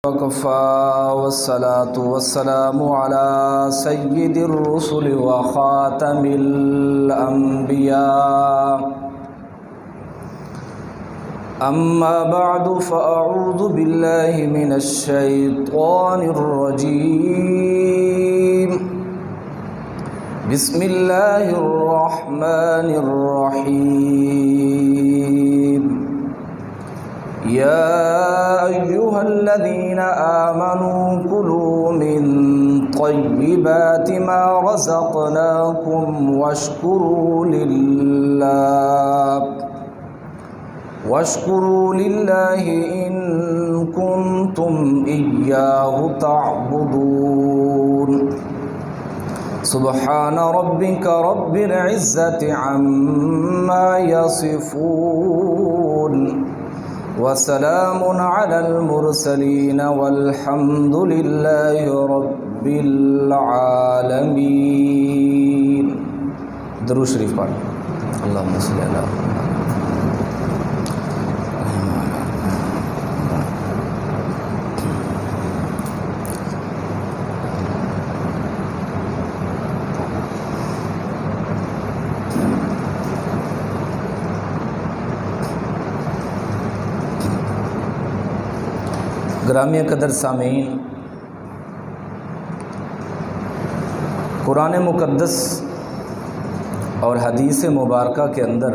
وكفى والصلاة والسلام على سيد الرسل وخاتم الأنبياء أما بعد فأعوذ بالله من الشيطان الرجيم بسم الله الرحمن الرحيم يا أيها الذين آمنوا كلوا من طيبات ما رزقناكم واشكروا لله إن كنتم إياه تعبدون سبحان ربك رب العزة عما يصفون وسلام على المرسلين والحمد لله رب العالمين. درود شریف پڑھ. اللهم صل علی گرامی قدر سامعین، قرآن مقدس اور حدیث مبارکہ کے اندر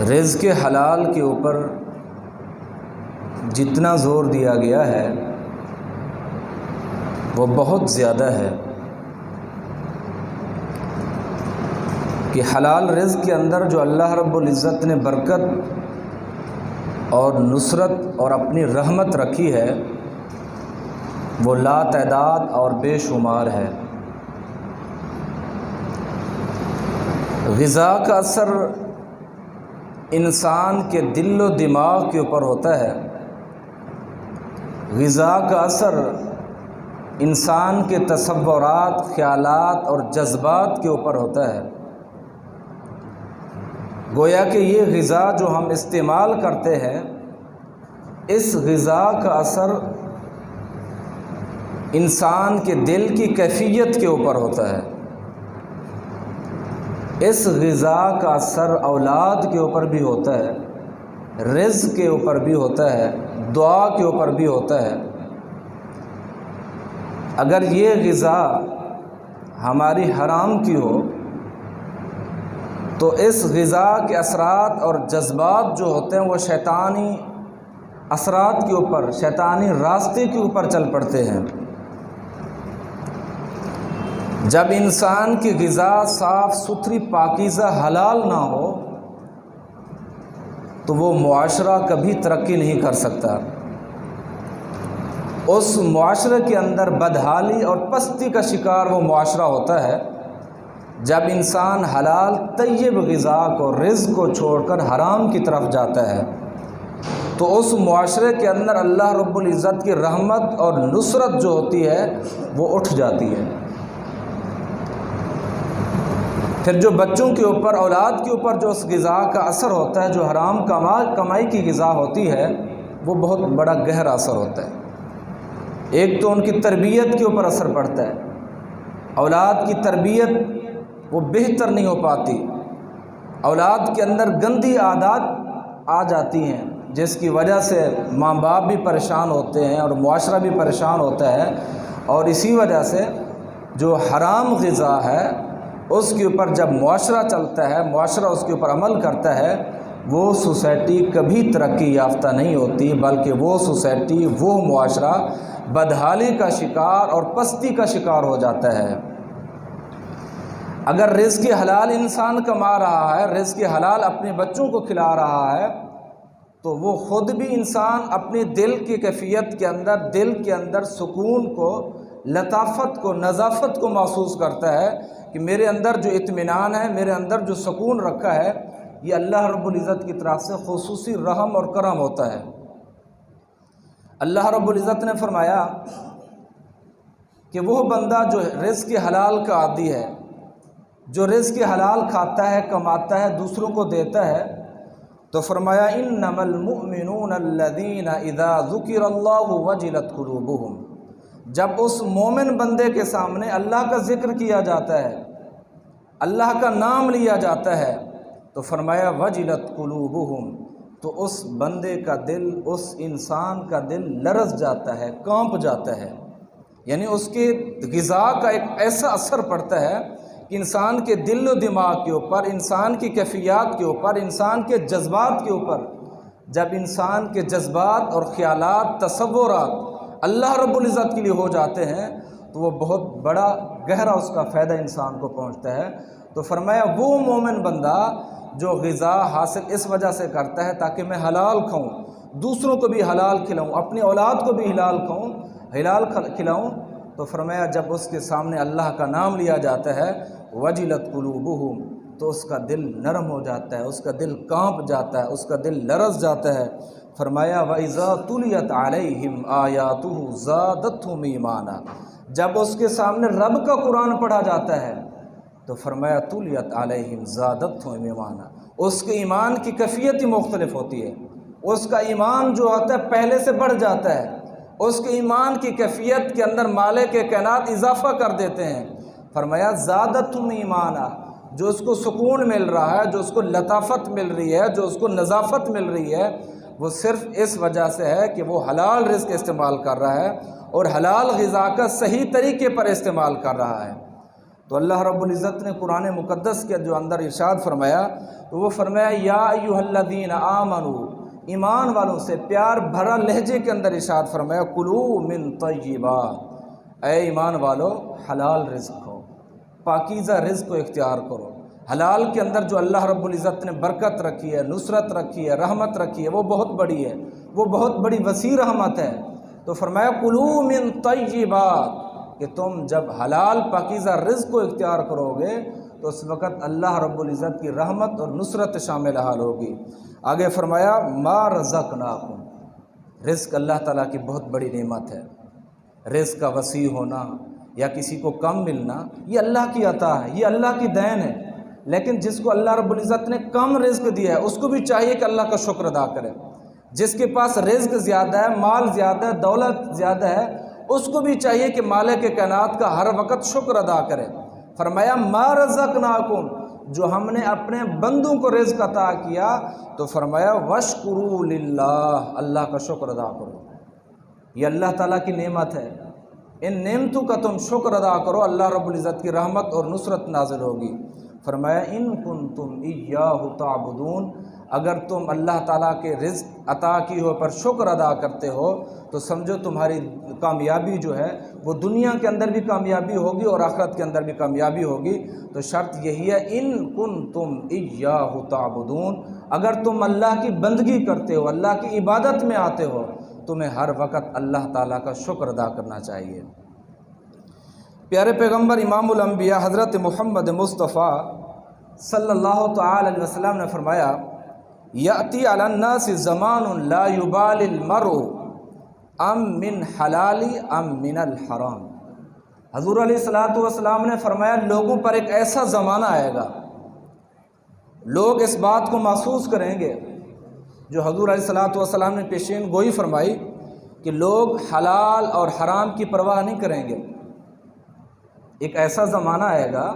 رزق حلال کے اوپر جتنا زور دیا گیا ہے وہ بہت زیادہ ہے کہ حلال رزق کے اندر جو اللہ رب العزت نے برکت اور نصرت اور اپنی رحمت رکھی ہے وہ لا تعداد اور بے شمار ہے. غذا کا اثر انسان کے دل و دماغ کے اوپر ہوتا ہے. غذا کا اثر انسان کے تصورات، خیالات اور جذبات کے اوپر ہوتا ہے. گویا کہ یہ غذا جو ہم استعمال کرتے ہیں، اس غذا کا اثر انسان کے دل کی کیفیت کے اوپر ہوتا ہے. اس غذا کا اثر اولاد کے اوپر بھی ہوتا ہے، رزق کے اوپر بھی ہوتا ہے، دعا کے اوپر بھی ہوتا ہے. اگر یہ غذا ہماری حرام کی ہو تو اس غذا کے اثرات اور جذبات جو ہوتے ہیں وہ شیطانی اثرات کے اوپر، شیطانی راستے کے اوپر چل پڑتے ہیں. جب انسان کی غذا صاف ستھری پاکیزہ حلال نہ ہو تو وہ معاشرہ کبھی ترقی نہیں کر سکتا. اس معاشرے کے اندر بدحالی اور پستی کا شکار وہ معاشرہ ہوتا ہے جب انسان حلال طیب غذا کو، رزق کو چھوڑ کر حرام کی طرف جاتا ہے. تو اس معاشرے کے اندر اللہ رب العزت کی رحمت اور نصرت جو ہوتی ہے وہ اٹھ جاتی ہے. پھر جو بچوں کے اوپر، اولاد کے اوپر جو اس غذا کا اثر ہوتا ہے، جو حرام کمائی کی غذا ہوتی ہے، وہ بہت بڑا گہرا اثر ہوتا ہے. ایک تو ان کی تربیت کے اوپر اثر پڑتا ہے. اولاد کی تربیت وہ بہتر نہیں ہو پاتی. اولاد کے اندر گندی عادات آ جاتی ہیں جس کی وجہ سے ماں باپ بھی پریشان ہوتے ہیں اور معاشرہ بھی پریشان ہوتا ہے. اور اسی وجہ سے جو حرام غذا ہے اس کے اوپر جب معاشرہ چلتا ہے، معاشرہ اس کے اوپر عمل کرتا ہے، وہ سوسائٹی کبھی ترقی یافتہ نہیں ہوتی، بلکہ وہ سوسائٹی، وہ معاشرہ بدحالی کا شکار اور پستی کا شکار ہو جاتا ہے. اگر رزق حلال انسان کما رہا ہے، رزق حلال اپنے بچوں کو کھلا رہا ہے، تو وہ خود بھی انسان اپنے دل کی کیفیت کے اندر، دل کے اندر سکون کو، لطافت کو، نظافت کو محسوس کرتا ہے کہ میرے اندر جو اطمینان ہے، میرے اندر جو سکون رکھا ہے، یہ اللہ رب العزت کی طرف سے خصوصی رحم اور کرم ہوتا ہے. اللہ رب العزت نے فرمایا کہ وہ بندہ جو رزق حلال کا عادی ہے، جو رزق حلال کھاتا ہے، کماتا ہے، دوسروں کو دیتا ہے، تو فرمایا انما المؤمنون الذین اذا ذکر اللہ وجلت قلوبہم، جب اس مومن بندے کے سامنے اللہ کا ذکر کیا جاتا ہے، اللہ کا نام لیا جاتا ہے، تو فرمایا وجلت قلوبہم، تو اس بندے کا دل، اس انسان کا دل لرز جاتا ہے، کانپ جاتا ہے، یعنی اس کے غذا کا ایک ایسا اثر پڑتا ہے کہ انسان کے دل و دماغ کے اوپر، انسان کی کیفیات کے اوپر، انسان کے جذبات کے اوپر، جب انسان کے جذبات اور خیالات، تصورات اللہ رب العزت کے لیے ہو جاتے ہیں تو وہ بہت بڑا گہرا اس کا فائدہ انسان کو پہنچتا ہے۔ تو فرمایا وہ مومن بندہ جو غذا حاصل اس وجہ سے کرتا ہے تاکہ میں حلال کھاؤں، دوسروں کو بھی حلال کھلاؤں، اپنی اولاد کو بھی حلال کھلاؤں، تو فرمایا جب اس کے سامنے اللہ کا نام لیا جاتا ہے وجلت قلوبہم، تو اس کا دل نرم ہو جاتا ہے، اس کا دل کانپ جاتا ہے، اس کا دل لرز جاتا ہے۔ فرمایا وَإِذَا تُلِيَتْ عَلَيْهِمْ آيَاتُهُ زَادَتْهُمْ ایمانا، جب اس کے سامنے رب کا قرآن پڑھا جاتا ہے تو فرمایا تُلِيَتْ عَلَيْهِمْ زَادَتْهُمْ ایمانا، اس کے ایمان کی کیفیت ہی مختلف ہوتی ہے، اس کا ایمان جو ہوتا ہے پہلے سے بڑھ جاتا ہے، اس کے ایمان کی کیفیت کے اندر مالک کائنات اضافہ کر دیتے ہیں۔ فرمایا زادتہم ایمانا، جو اس کو سکون مل رہا ہے، جو اس کو لطافت مل رہی ہے، جو اس کو نظافت مل رہی ہے، وہ صرف اس وجہ سے ہے کہ وہ حلال رزق استعمال کر رہا ہے اور حلال غذا کا صحیح طریقے پر استعمال کر رہا ہے۔ تو اللہ رب العزت نے قرآن مقدس کے جو اندر ارشاد فرمایا تو وہ فرمایا یا ایھا الذین آمنوا، ایمان والوں سے پیار بھرا لہجے کے اندر ارشاد فرمایا کلوا من طیبات، اے ایمان والو حلال رزق کھاؤ، پاکیزہ رزق کو اختیار کرو۔ حلال کے اندر جو اللہ رب العزت نے برکت رکھی ہے، نصرت رکھی ہے، رحمت رکھی ہے، وہ بہت بڑی ہے، وہ بہت بڑی وسیع رحمت ہے۔ تو فرمایا کلوا من طیبات، کہ تم جب حلال پاکیزہ رزق کو اختیار کرو گے تو اس وقت اللہ رب العزت کی رحمت اور نصرت شامل حال ہوگی۔ آگے فرمایا ما رزقناکم، رزق اللہ تعالیٰ کی بہت بڑی نعمت ہے، رزق کا وسیع ہونا یا کسی کو کم ملنا یہ اللہ کی عطا ہے، یہ اللہ کی دین ہے، لیکن جس کو اللہ رب العزت نے کم رزق دیا ہے اس کو بھی چاہیے کہ اللہ کا شکر ادا کرے۔ جس کے پاس رزق زیادہ ہے، مال زیادہ ہے، دولت زیادہ ہے، اس کو بھی چاہیے کہ مالک کائنات کا ہر وقت شکر ادا کرے۔ فرمایا ما رزقناکم، جو ہم نے اپنے بندوں کو رزق عطا کیا تو فرمایا واشکروا للہ، اللہ کا شکر ادا کرو، یہ اللہ تعالیٰ کی نعمت ہے، ان نعمتوں کا تم شکر ادا کرو، اللہ رب العزت کی رحمت اور نصرت نازل ہوگی۔ فرمایا ان کنتم ایاہ تعبدون، اگر تم اللہ تعالیٰ کے رزق عطا کی ہو پر شکر ادا کرتے ہو تو سمجھو تمہاری کامیابی جو ہے وہ دنیا کے اندر بھی کامیابی ہوگی اور آخرت کے اندر بھی کامیابی ہوگی۔ تو شرط یہی ہے ان کنتم ایاہ تعبدون، اگر تم اللہ کی بندگی کرتے ہو، اللہ کی عبادت میں آتے ہو، تمہیں ہر وقت اللہ تعالیٰ کا شکر ادا کرنا چاہیے۔ پیارے پیغمبر امام الانبیاء حضرت محمد مصطفیٰ صلی اللہ تعالی علیہ وسلم نے فرمایا یأتی علی الناس زمان لا یبالی المرء ام من حلال ام من الحرام۔ حضور علیہ الصلوۃ والسلام نے فرمایا لوگوں پر ایک ایسا زمانہ آئے گا، لوگ اس بات کو محسوس کریں گے جو حضور علیہ الصلوۃ والسلام نے پیشین گوئی فرمائی کہ لوگ حلال اور حرام کی پرواہ نہیں کریں گے۔ ایک ایسا زمانہ آئے گا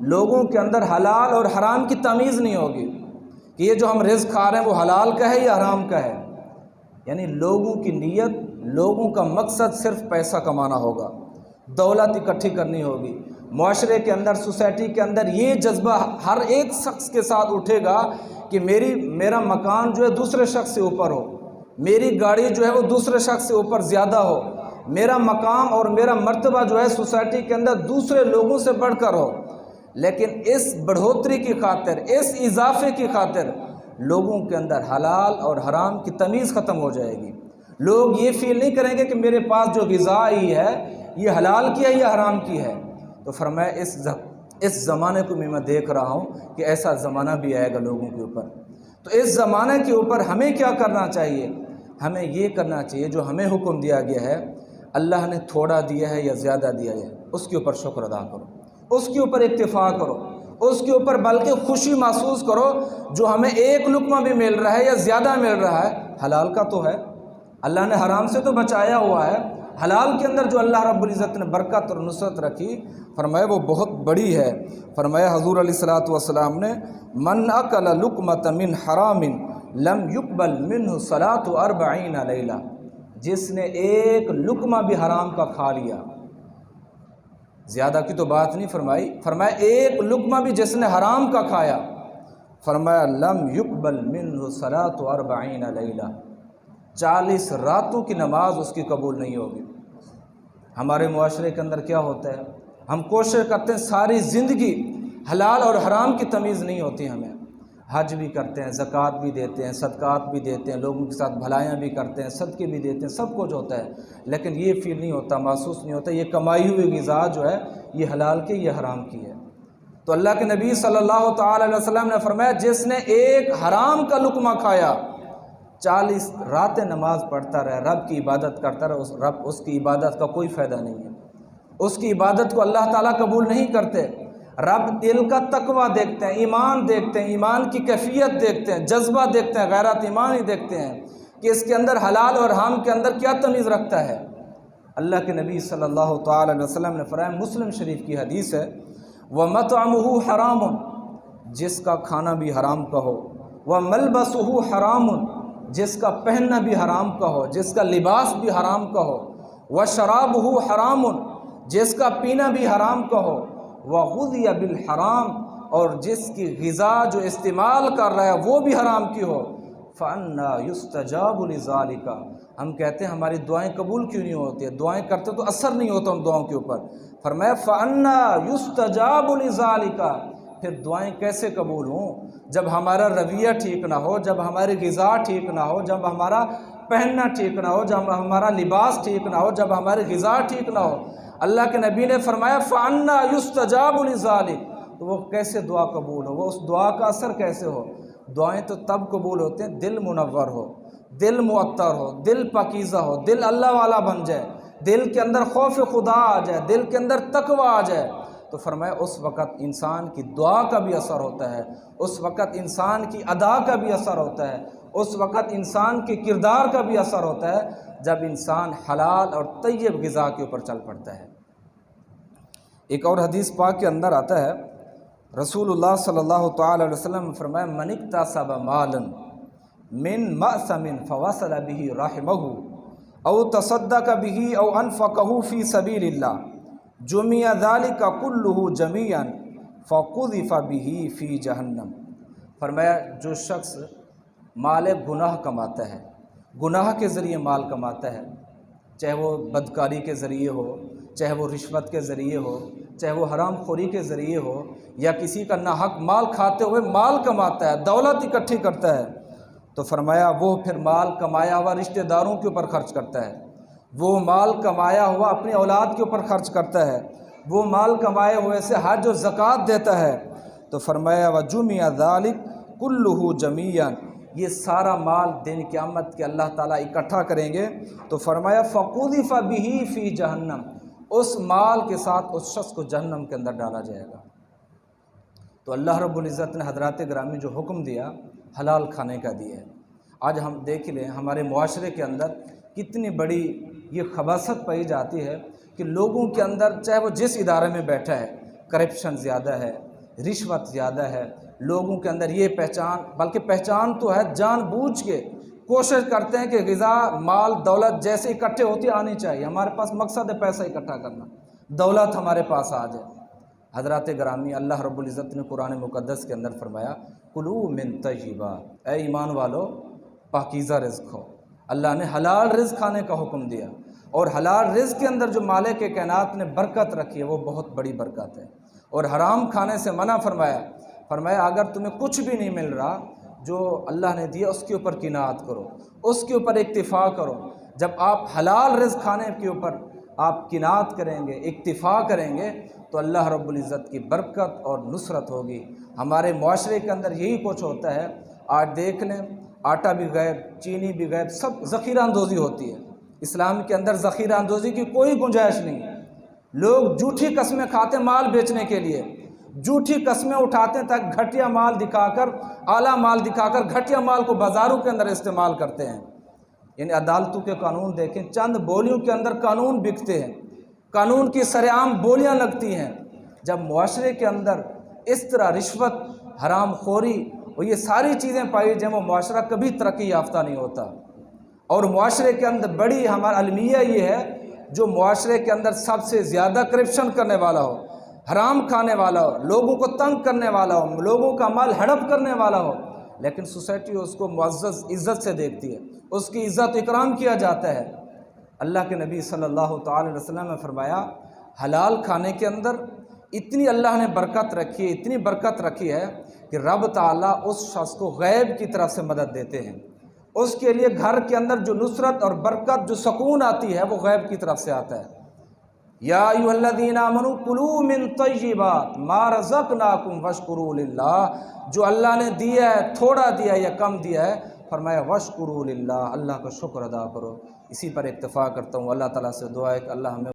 لوگوں کے اندر حلال اور حرام کی تمیز نہیں ہوگی کہ یہ جو ہم رزق کھا رہے ہیں وہ حلال کا ہے یا حرام کا ہے، یعنی لوگوں کی نیت، لوگوں کا مقصد صرف پیسہ کمانا ہوگا، دولت اکٹھی کرنی ہوگی۔ معاشرے کے اندر، سوسائٹی کے اندر یہ جذبہ ہر ایک شخص کے ساتھ اٹھے گا کہ میرا مکان جو ہے دوسرے شخص سے اوپر ہو، میری گاڑی جو ہے وہ دوسرے شخص سے اوپر زیادہ ہو، میرا مقام اور میرا مرتبہ جو ہے سوسائٹی کے اندر دوسرے لوگوں سے بڑھ کر ہو۔ لیکن اس بڑھوتری کی خاطر، اس اضافے کی خاطر لوگوں کے اندر حلال اور حرام کی تمیز ختم ہو جائے گی۔ لوگ یہ فیل نہیں کریں گے کہ میرے پاس جو غذا آئی ہے یہ حلال کی ہے یا حرام کی ہے۔ تو فرمایا اس زمانے کو میں دیکھ رہا ہوں کہ ایسا زمانہ بھی آئے گا لوگوں کے اوپر۔ تو اس زمانے کے اوپر ہمیں کیا کرنا چاہیے؟ ہمیں یہ کرنا چاہیے جو ہمیں حکم دیا گیا ہے، اللہ نے تھوڑا دیا ہے یا زیادہ دیا ہے اس کے اوپر شکر ادا کرو، اس کے اوپر اکتفا کرو، اس کے اوپر بلکہ خوشی محسوس کرو جو ہمیں ایک لقمہ بھی مل رہا ہے یا زیادہ مل رہا ہے حلال کا تو ہے، اللہ نے حرام سے تو بچایا ہوا ہے، حلال کے اندر جو اللہ رب العزت نے برکت اور نصرت رکھی فرمایا وہ بہت بڑی ہے۔ فرمایا حضور علیہ الصلوۃ والسلام نے من اکل لقمۃ من حرام لم یقبل منہ صلاۃ 40 لیلہ، جس نے ایک لقمہ بھی حرام کا کھا لیا، زیادہ کی تو بات نہیں فرمائی، فرمایا ایک لقمہ بھی جس نے حرام کا کھایا، فرمایا لم یقبل منہ صلاۃ 40 لیلہ، 40 راتوں کی نماز اس کی قبول نہیں ہوگی۔ ہمارے معاشرے کے اندر کیا ہوتا ہے، ہم کوشش کرتے ہیں ساری زندگی حلال اور حرام کی تمیز نہیں ہوتی ہمیں، حج بھی کرتے ہیں، زکوٰۃ بھی دیتے ہیں، صدقات بھی دیتے ہیں، لوگوں کے ساتھ بھلائیاں بھی کرتے ہیں، صدقے بھی دیتے ہیں، سب کچھ ہوتا ہے، لیکن یہ فیل نہیں ہوتا، محسوس نہیں ہوتا یہ کمائی ہوئی غذا جو ہے یہ حلال کی یہ حرام کی ہے۔ تو اللہ کے نبی صلی اللہ تعالی علیہ وسلم نے فرمایا جس نے ایک حرام کا لقمہ کھایا 40 راتیں نماز پڑھتا رہے، رب کی عبادت کرتا رہے، رب اس کی عبادت کا کوئی فائدہ نہیں ہے، اس کی عبادت کو اللہ تعالیٰ قبول نہیں کرتے۔ رب دل کا تقوی دیکھتے ہیں، ایمان دیکھتے ہیں، ایمان کی کیفیت دیکھتے ہیں، جذبہ دیکھتے ہیں، غیرت ایمان ہی دیکھتے ہیں کہ اس کے اندر حلال اور حرام کے اندر کیا تمیز رکھتا ہے۔ اللہ کے نبی صلی اللہ تعالی علیہ وسلم نے فرمایا، مسلم شریف کی حدیث ہے، وَمَطْعَمُهُ حَرَامٌ، جس کا کھانا بھی حرام کا ہو، وَمَلْبَسُهُ حَرَامٌ، جس کا پہننا بھی حرام کا ہو، جس کا لباس بھی حرام کا ہو، وَشَرَابُهُ حَرَامٌ، جس کا پینا بھی حرام کا ہو، وَغُذِيَ بِالْحَرَام، اور جس کی غذا جو استعمال کر رہا ہے وہ بھی حرام کی ہو، فَأَنَّا يُسْتَجَابُ لِذَالِكَ، ہم کہتے ہیں ہماری دعائیں قبول کیوں نہیں ہوتی ہیں، دعائیں کرتے تو اثر نہیں ہوتا ان دعاؤں کے اوپر۔ فرمایا فَأَنَّا يُسْتَجَابُ لِذَالِكَ، پھر دعائیں کیسے قبول ہوں جب ہمارا رویہ ٹھیک نہ ہو، جب ہماری غذا ٹھیک نہ ہو، جب ہمارا پہننا ٹھیک نہ ہو، جب ہمارا لباس ٹھیک نہ ہو، جب ہماری غذا ٹھیک نہ ہو۔ اللہ کے نبی نے فرمایا فَأَنَّا يُسْتَجَابُ لِذَالِكَ، تو وہ کیسے دعا قبول ہو، وہ اس دعا کا اثر کیسے ہو؟ دعائیں تو تب قبول ہوتے ہیں دل منور ہو، دل معطر ہو، دل پاکیزہ ہو، دل اللہ والا بن جائے، دل کے اندر خوف خدا آ جائے، دل کے اندر تقوی آ جائے، تو فرمایا اس وقت انسان کی دعا کا بھی اثر ہوتا ہے، اس وقت انسان کی ادا کا بھی اثر ہوتا ہے، اس وقت انسان کے کردار کا بھی اثر ہوتا ہے جب انسان حلال اور طیب غذا کے اوپر چل پڑتا ہے۔ ایک اور حدیث پاک کے اندر آتا ہے، رسول اللہ صلی اللہ تعالی علیہ وسلم نے فرمایا من اکتسب مالا من مأثم فوصل به رحمه او تصدق به او انفقه فی سبیل اللہ جمع ذلك كله جميعا فقذف به فی جہنم۔ فرمایا جو شخص مال گناہ کماتا ہے، گناہ کے ذریعے مال کماتا ہے، چاہے وہ بدکاری کے ذریعے ہو، چاہے وہ رشوت کے ذریعے ہو، چاہے وہ حرام خوری کے ذریعے ہو، یا کسی کا ناحق مال کھاتے ہوئے مال کماتا ہے، دولت اکٹھی کرتا ہے، تو فرمایا وہ پھر مال کمایا ہوا رشتہ داروں کے اوپر خرچ کرتا ہے، وہ مال کمایا ہوا اپنی اولاد کے اوپر خرچ کرتا ہے، وہ مال کمائے ہوئے سے حج و زکوٰۃ دیتا ہے، تو فرمایا وَجُمِعَ ذَلِكَ كُلُّهُ جَمِيعًا، یہ سارا مال دن قیامت کے اللہ تعالیٰ اکٹھا کریں گے، تو فرمایا فَقُذِفَ بِهِ فِي جَهَنَّمَ، اس مال کے ساتھ اس شخص کو جہنم کے اندر ڈالا جائے گا۔ تو اللہ رب العزت نے حضرات گرامی جو حکم دیا حلال کھانے کا دیا ہے، آج ہم دیکھ لیں ہمارے معاشرے کے اندر کتنی بڑی یہ خباثت پائی جاتی ہے کہ لوگوں کے اندر چاہے وہ جس ادارے میں بیٹھا ہے کرپشن زیادہ ہے، رشوت زیادہ ہے، لوگوں کے اندر یہ پہچان، بلکہ پہچان تو ہے جان بوجھ کے کوشش کرتے ہیں کہ غذا مال دولت جیسے اکٹھے ہوتی آنی چاہیے، ہمارے پاس مقصد ہے پیسہ اکٹھا کرنا، دولت ہمارے پاس آ جائے۔ حضرات گرامی اللہ رب العزت نے قرآن مقدس کے اندر فرمایا کلوا من طیبات، اے ایمان والو پاکیزہ رزق کھاؤ، اللہ نے حلال رزق کھانے کا حکم دیا، اور حلال رزق کے اندر جو مالک کائنات نے برکت رکھی ہے وہ بہت بڑی برکت ہے، اور حرام کھانے سے منع فرمایا اگر تمہیں کچھ بھی نہیں مل رہا جو اللہ نے دیا اس کے اوپر قناعت کرو، اس کے اوپر اکتفا کرو۔ جب آپ حلال رزق کھانے کے اوپر آپ قناعت کریں گے، اکتفا کریں گے، تو اللہ رب العزت کی برکت اور نصرت ہوگی۔ ہمارے معاشرے کے اندر یہی کچھ ہوتا ہے، آج دیکھ لیں آٹا بھی غائب، چینی بھی غائب، سب ذخیرہ اندوزی ہوتی ہے۔ اسلام کے اندر ذخیرہ اندوزی کی کوئی گنجائش نہیں ہے، لوگ جھوٹی قسمیں کھاتے مال بیچنے کے لیے، جھوٹی قسمیں اٹھاتے ہیں تاکہ گھٹیا مال دکھا کر، اعلیٰ مال دکھا کر گھٹیا مال کو بازاروں کے اندر استعمال کرتے ہیں۔ یعنی عدالتوں کے قانون دیکھیں، چند بولیوں کے اندر قانون بکتے ہیں، قانون کی سرعام بولیاں لگتی ہیں۔ جب معاشرے کے اندر اس طرح رشوت، حرام خوری اور یہ ساری چیزیں پائی جائیں، وہ معاشرہ کبھی ترقی یافتہ نہیں ہوتا۔ اور معاشرے کے اندر بڑی ہمارا المیہ یہ ہے، جو معاشرے کے اندر سب سے زیادہ کرپشن کرنے والا ہو، حرام کھانے والا ہو، لوگوں کو تنگ کرنے والا ہو، لوگوں کا مال ہڑپ کرنے والا ہو، لیکن سوسائٹی اس کو معزز عزت سے دیکھتی ہے، اس کی عزت اکرام کیا جاتا ہے۔ اللہ کے نبی صلی اللہ تعالی علیہ وسلم نے فرمایا، حلال کھانے کے اندر اتنی اللہ نے برکت رکھی ہے، اتنی برکت رکھی ہے کہ رب تعالیٰ اس شخص کو غیب کی طرف سے مدد دیتے ہیں۔ اس کے لیے گھر کے اندر جو نصرت اور برکت، جو سکون آتی ہے، وہ غیب کی طرف سے آتا ہے۔ یا ایھا الذین آمنوا کلوا من طیبات ما رزقناکم واشکروا للہ، جو اللہ نے دیا ہے، تھوڑا دیا ہے یا کم دیا ہے، فرمایا واشکروا للہ، اللہ کا شکر ادا کرو۔ اسی پر اکتفا کرتا ہوں۔ اللہ تعالیٰ سے دعا ہے کہ اللہ ہمیں